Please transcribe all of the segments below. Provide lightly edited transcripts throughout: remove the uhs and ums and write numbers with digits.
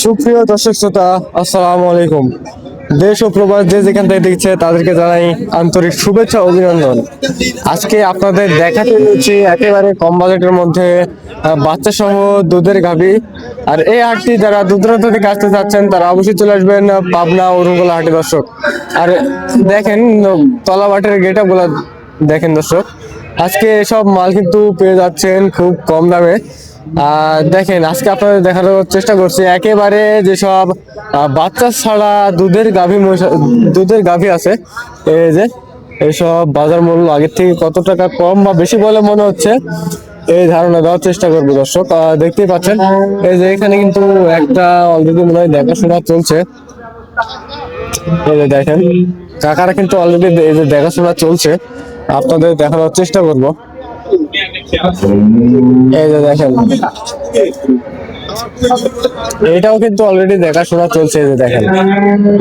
সুপ্রিয় দর্শক শ্রোতা, আসসালামু আলাইকুম। দেশ ও প্রবাস যে যেখান থেকে দেখছে তাদেরকে জানাই আন্তরিক শুভেচ্ছা অভিনন্দন। আজকে আপনাদের দেখাতে হচ্ছে একেবারে কম বাজেটের মধ্যে বাচ্চা সহ দুধের গাভী। আর এই হাটটি যারা দূর দূরান্ত থেকে আসতে চাচ্ছেন তারা অবশ্যই চলে আসবেন পাবনা অরুণগোলা হাটে দর্শক। আর দেখেন তলাবাটের গেট আপ গুলা দেখেন দর্শক, আজকে এসব মাল কিন্তু পেয়ে যাচ্ছেন খুব কম দামে। দেখেন আজকে আপনাদের দেখানোর চেষ্টা করছি একেবারে যেসব বাচ্চা ছাড়া দুধের গাভী আছে, এই যে এইসব বাজার মূল্য আগের থেকে কত টাকা কম বা বেশি বলে মনে হচ্ছে এই ধারণা দেওয়ার চেষ্টা করবো দর্শক। দেখতেই পাচ্ছেন এই যে এখানে কিন্তু একটা অলরেডি মনে হয় দেখাশোনা চলছে। এই যে দেখেন কাকারা কিন্তু অলরেডি এই যে দেখাশোনা চলছে, আপনাদের দেখানোর চেষ্টা করবো। এই যে দেখেন এটাও কিন্তু অলরেডি দেখাশোনা চলছে। এই যে দেখেন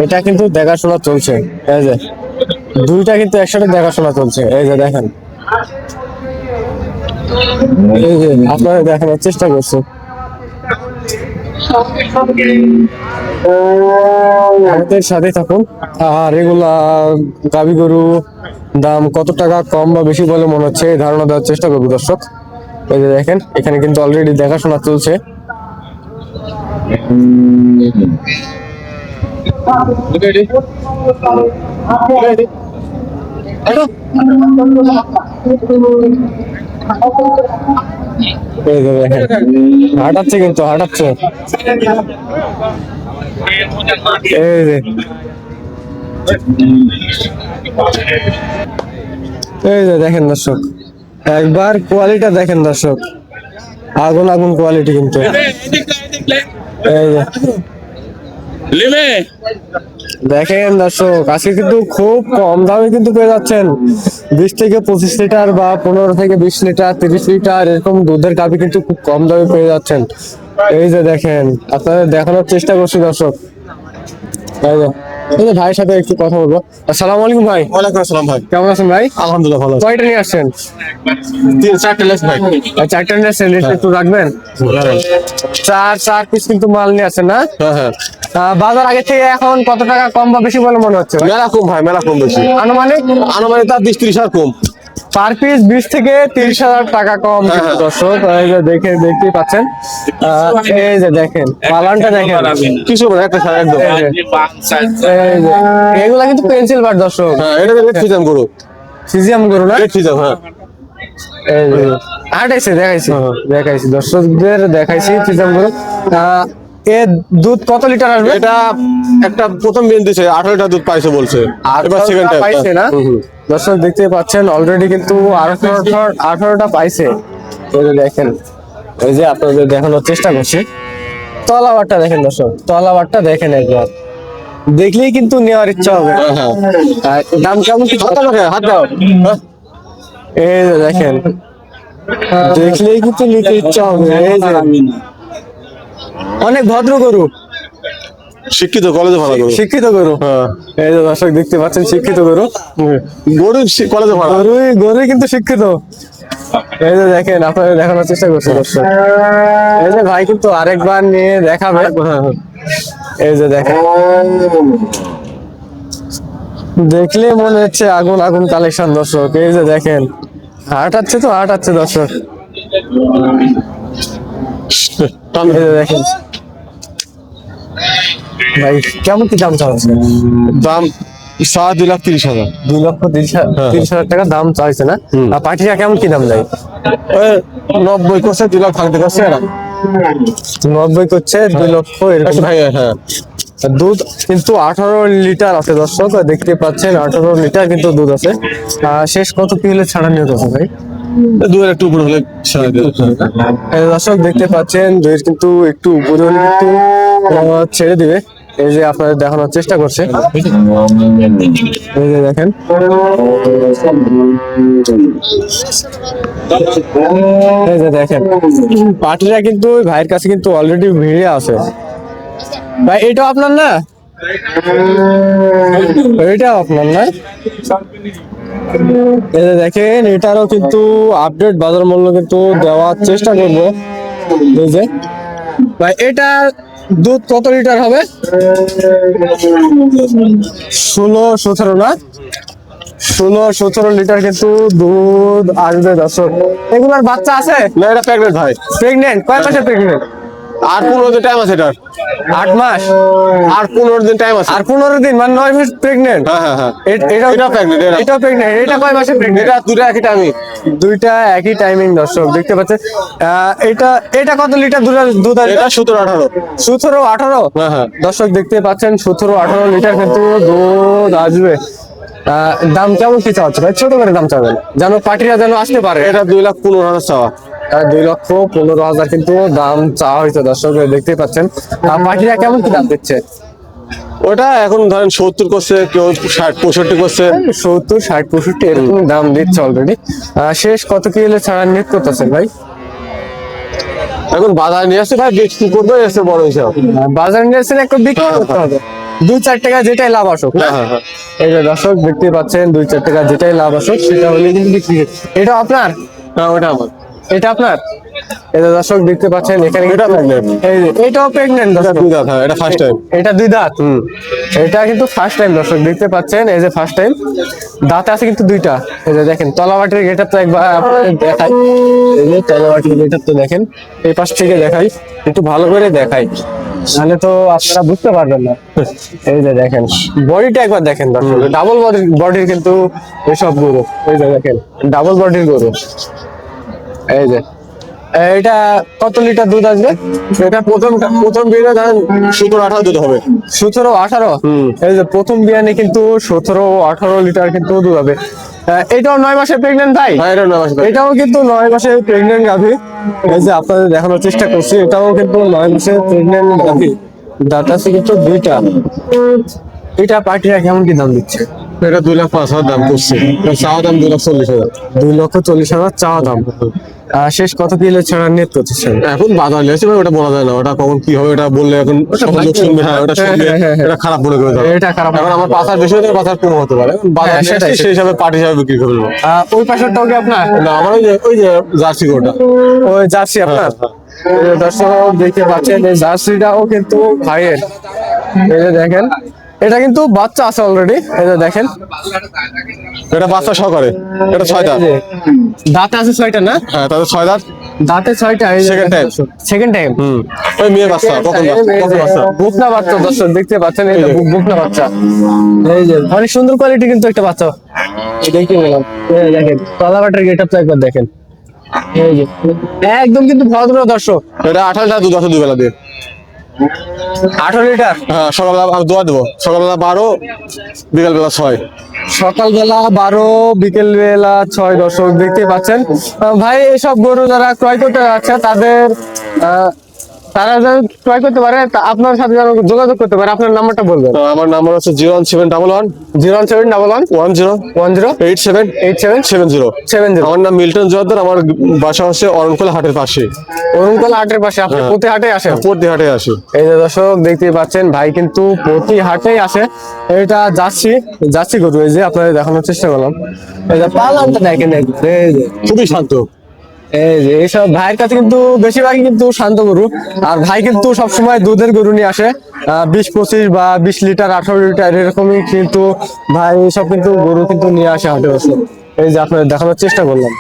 এটা কিন্তু দেখাশোনা চলছে, এই যে দুইটা কিন্তু একসাথে দেখাশোনা চলছে। এই যে দেখেন, এই যে আপনারা দেখানোর চেষ্টা করছে। আমাদের সাথে থাকুন। আর এগুলা গাভী গরু দাম কত টাকা কম বা বেশি বলে মনে হচ্ছে এই ধারণা দেওয়ার চেষ্টা করবো দর্শক। এই যে দেখেন এখানে কিন্তু অলরেডি দেখাশোনা চলছে। হাঁটাচ্ছে কিন্তু হাঁটাচ্ছে। এই যে এই যে দেখেন দর্শক, একবার কোয়ালিটি দেখেন দর্শক, আগুন আগুন কোয়ালিটি কিন্তু। এই যে দেখেন দর্শক, আজকে কিন্তু খুব কম দামে কিন্তু পেয়ে যাচ্ছেন 20 থেকে 25 লিটার বা 15 থেকে 20 লিটার 30 লিটার এরকম দুধের গাভী কিন্তু খুব কম দামে পেয়ে যাচ্ছেন। এই যে দেখেন আপনাদের দেখানোর চেষ্টা করছি দর্শক। এই যে ভাইয়ের সাথে একটু কথা বলবো। আসসালামু আলাইকুম ভাই। ওয়ালাইকুম আসসালাম ভাই। কেমন আছেন ভাই? আলহামদুলিল্লাহ ভালো আছি। কয়টা নিয়ে আসছেন? 3-4টা লেস ভাই। চারটা নিয়ে আসছেন, একটু রাখবেন। চার পিস কিন্তু মাল নিয়ে আসছেন না? হ্যাঁ। বাজার আগে থেকে এখন কত টাকা কম বা বেশি বলে মনে হচ্ছে? মেলা কম ভাই, মেলা কম বেশি। আনুমানিক তার 20-30 হাজার কম। পার পিস 20 থেকে 30,000 টাকা কম কিন্তু দর্শক। এই যে দেখতেই পাচ্ছেন, এই যে দেখেন পালানটা দেখেন, কিছু না, একটা সার একদম। এই যে এগুলা কিন্তু পেন্সিল বার দর্শক। হ্যাঁ, এটা রেড ফিজাম গরু। সিজিয়াম গরু না? রেড ফিজাম, হ্যাঁ। এই যে দেখাইছি দর্শকদের দেখাইছি সিজিয়াম গরু। এর দুধ কত লিটার আসবে? এটা একটা প্রথম দিন দিছে 18 লিটার দুধ পাইছে বলছে। এবার সেকেন্ড টাইম পাইছে না? দর্শক দেখতে পাচ্ছেন অলরেডি কিন্তু 18টা পাইছে। এই যে দেখেন, এই যে আপনাদের দেখানোর চেষ্টা করছি। তলাবারটা দেখেন দর্শক, তলাবারটা দেখেন একবার, দেখলেই কিন্তু নেওয়ার ইচ্ছা হবে। দাম কেমন কি? হাত দাও। এই যে দেখেন দেখলেই কিন্তু নিতে ইচ্ছা হবে। এই যে অনেক ভদ্র গরু, শিক্ষিত, কলেজে ভালো গরু। শিক্ষিত গরু। হ্যাঁ, এই যে দর্শক দেখতে পাচ্ছেন শিক্ষিত গরু। কলেজে ভালো। গরুই কিন্তু শিক্ষিত। এই যে দেখেন আপনাদের দেখানোর চেষ্টা করছে দর্শক। এই যে ভাই কিন্তু আরেকবার নিয়ে দেখাবে। এই যে দেখেন, দেখলে মনে হচ্ছে আগুন আগুন কালেকশন দর্শক। এই যে দেখেন হাঁটাচ্ছে দর্শক। এই যে দেখেন ভাই কেমন কি দাম চাচ্ছে? দাম 2,30,000। 2,30,000 টাকা দাম চাইছে না? আর পাটিরা কেমন কি দাম দেয়? 90 করছে, 2 লাখ ভাঙতে করছে। 90 করছে, 2 লক্ষ এরকম। হ্যাঁ, দুধ কিন্তু 18 লিটার আছে দর্শক, দেখতে পাচ্ছেন 18 লিটার কিন্তু দুধ আছে। শেষ কত কি হলে ছাড়া নিয়ত আছে ভাই? 2 একটু উপরে হলে দর্শক দেখতে পাচ্ছেন দুধ কিন্তু একটু উপরে হলে কিন্তু ছেড়ে দিবে। এই যে আপনাদের দেখানোর চেষ্টা করছে। এই যে দেখেন, এই যে দেখেন পার্টিরা কিন্তু ভাইয়ের কাছে কিন্তু অলরেডি ভিড়ে আছে। ভাই এটাও আপনার না? এটাও আপনার না? এই যে দেখেন এটারও কিন্তু আপডেট বাজার মূল্য কিন্তু দেওয়ার চেষ্টা করবো। এই যে ভাই এটা দুধ কত লিটার হবে? 16-17 না, 16-17 লিটার কিন্তু দুধ আসবে দর্শক। এগুলার বাচ্চা আছে? না এটা প্রেগনেন্ট ভাই। প্রেগনেন্ট? কয় মাসে প্রেগনেন্ট? আর 15 দিন টাইম আছে এটার। 8 মাস? আর 15 দিন টাইম আছে। আর 15 দিন মানে 9 মাস প্রেগনেন্ট? হ্যাঁ হ্যাঁ হ্যাঁ। এটা pregnant, এটা। এটাও প্রেগনেন্ট। এটা কয় মাসে প্রেগনেন্ট? এটা দুটো একই টাইমই। দুইটা একই টাইমিং দর্শক দেখতে পাচ্ছেন। এটা কত লিটার দুধ আসবে? এটা 17-18। 17-18? হ্যাঁ হ্যাঁ। দর্শক দেখতে পাচ্ছেন 17-18 লিটার কিন্তু দুধ আসবে। দাম কেমন কি চাওয়া হচ্ছে ভাই? ছোট করে দাম চাবেন যেন পার্টিরা যেন আসতে পারে। এটা 2,15,000 চাওয়া। 2,15,000 কিন্তু দাম চাওয়া হয়েছে দর্শক দেখতে পাচ্ছেন। পার্টিরা কেমন কি দাম দিচ্ছে? ওটা এখন ধরেন 70 করছে, কেউ 60-65 করছে। 70-60-65 এরকম দাম দিচ্ছে অলরেডি। শেষ কত কি হলে ছাড়া নিয়োগ করতেছেন ভাই? এখন বাজার নিয়ে আসছে ভাই, বিক্রি করবে এসে বড় হিসাব। বাজার নিয়ে এসে একটু বিক্রি করতে হবে। 2-4 টাকা যেটাই লাভ আসুক না? হ্যাঁ হ্যাঁ হ্যাঁ। এই যে দর্শক দেখতে পাচ্ছেন 2-4 টাকা যেটাই লাভ আসুক সেটা হলে কিন্তু বিক্রি। এটা আপনার? না ওটা আমার। এটা আপনার? এই যে দর্শক দেখতে পাচ্ছেন এখানে এটা pregnant। এই যে এটাও প্রেগনেন্ট এটা দর্শক। 2 দাঁত, হ্যাঁ এটা ফার্স্ট টাইম। এটা 2 দাঁত। এটা কিন্তু ফার্স্ট টাইম দর্শক দেখতে পাচ্ছেন। এই যে ফার্স্ট টাইম, দাঁতে আছে কিন্তু 2টা। এই যে দেখেন তলাবাটির গেটআপ তো একবার আপনাদের দেখাই। এই যে তলাবাটির গেটআপ তো দেখেন, এই পাশ থেকে দেখাই, একটু ভালো করে দেখাই, নাহলে তো আপনারা বুঝতে পারবেন না। এই যে দেখেন বডিটা একবার দেখেন দর্শক, ডাবল বডির কিন্তু এসব গরু। এই যে দেখেন ডাবল বডির গরু। এই যে এটা কত লিটার দুধ আসবে? এটা প্রথম বিয়ে ধরেন 17-18 দুধ হবে। 17-18? এই যে প্রথম বিয়ানে কিন্তু 17-18 লিটার কিন্তু দুধ হবে। এটাও 9 মাসে প্রেগনেন্ট ভাই? হ্যাঁ এটা 9 মাস। এটাও কিন্তু 9 মাসে প্রেগনেন্ট গাভী। এই যে আপনাদের দেখানোর চেষ্টা করছি, এটাও কিন্তু 9 মাসে প্রেগনেন্ট গাভী। দাঁত আছে কিন্তু 2টা। এটা পার্টিরা কেমন কি দাম দিচ্ছে? এটা 2,05,000 দাম করছে। চাওয়া দাম 2,40,000। 2,40,000 চাওয়া দাম। শেষ কত কিলো ছাড়া নিয়ে করতেছেন? এখন বাজার নিয়ে আসছে ভাই, ওটা বলা যায় না। ওটা কখন কি হবে ওটা বললে এখন সব লোক শুনবে। হ্যাঁ ওটা শুনবে, এটা খারাপ মনে করে ধরো। এটা খারাপ। এখন আমার পাচার বেশি হতে পাচার কম হতে পারে। এখন বাজার নিয়ে সেটাই, আসছে, সেই হিসাবে পার্টি হিসাবে বিক্রি করে দেবো। ওই পাশেরটাও কি আপনার? না আমার ওই যে জার্সি গরুটা। ওই জার্সি আপনার? এই যে দর্শক দেখতে পাচ্ছেন এই জার্সিটাও কিন্তু ভাইয়ের। এই যে দেখেন এটা কিন্তু বাচ্চা আছে অলরেডি। এই যে দেখেন এটা বাচ্চা সহকারে। এটা 6 দাঁত। দাঁতে আছে 6টা না? হ্যাঁ তাদের 6 দাঁত। দাঁতে 6টা। Second time। Second time. ওই মেয়ে বাচ্চা কখন বাচ্চা। বুকনা বাচ্চা দর্শক দেখতে পাচ্ছেন, এই যে বুকনা বাচ্চা। এই যে অনেক সুন্দর কোয়ালিটি কিন্তু একটা বাচ্চা। এই দেখতে পেলাম। এই দেখেন তলাবাটের গেটআপ তো একবার দেখেন। এই যে একদম কিন্তু ভদ্র দর্শক। এটা 28 দুধ আছে 2 বেলা দিয়ে। 18 লিটার? হ্যাঁ সকালবেলা আমি দোয়া দেবো। সকালবেলা 12, বিকালবেলা 6। সকালবেলা 12, বিকেল বেলা 6 দর্শক দেখতে পাচ্ছেন। ভাই এসব গরু যারা ক্রয় করতে যাচ্ছে তারা যেন ক্রয় করতে পারে, আপনার সাথে যেন যোগাযোগ করতে পারে। আপনার নাম্বারটা বলবেন। আমার নাম্বার হচ্ছে 01711 01711 10 10 87 87 70। 70। আমার নাম মিল্টন জোয়ারদার। আমার বাসা হচ্ছে অরণকোলা হাটের পাশে। অরুণকলা হাটের পাশে। আপনি প্রতি হাটে আসেন? প্রতি হাটে আসি। এই যে দর্শক দেখতে পাচ্ছেন ভাই কিন্তু প্রতি হাটেই আসে। এটা যাচ্ছি গরু। এই যে আপনাদের দেখানোর চেষ্টা করলাম। এই যে পালানটা দেখেন একবার। এই যে খুবই শান্ত। এই যে এইসব ভাইয়ের কাছে কিন্তু বেশিরভাগই কিন্তু শান্ত গরু। আর ভাই কিন্তু সবসময় দুধের গরু নিয়ে আসে। 20-25 বা 20 লিটার 18 লিটার এরকমই কিন্তু ভাই সব কিন্তু গরু কিন্তু নিয়ে আসে হাটে বসে। এই যে আপনাদের দেখানোর চেষ্টা করলাম।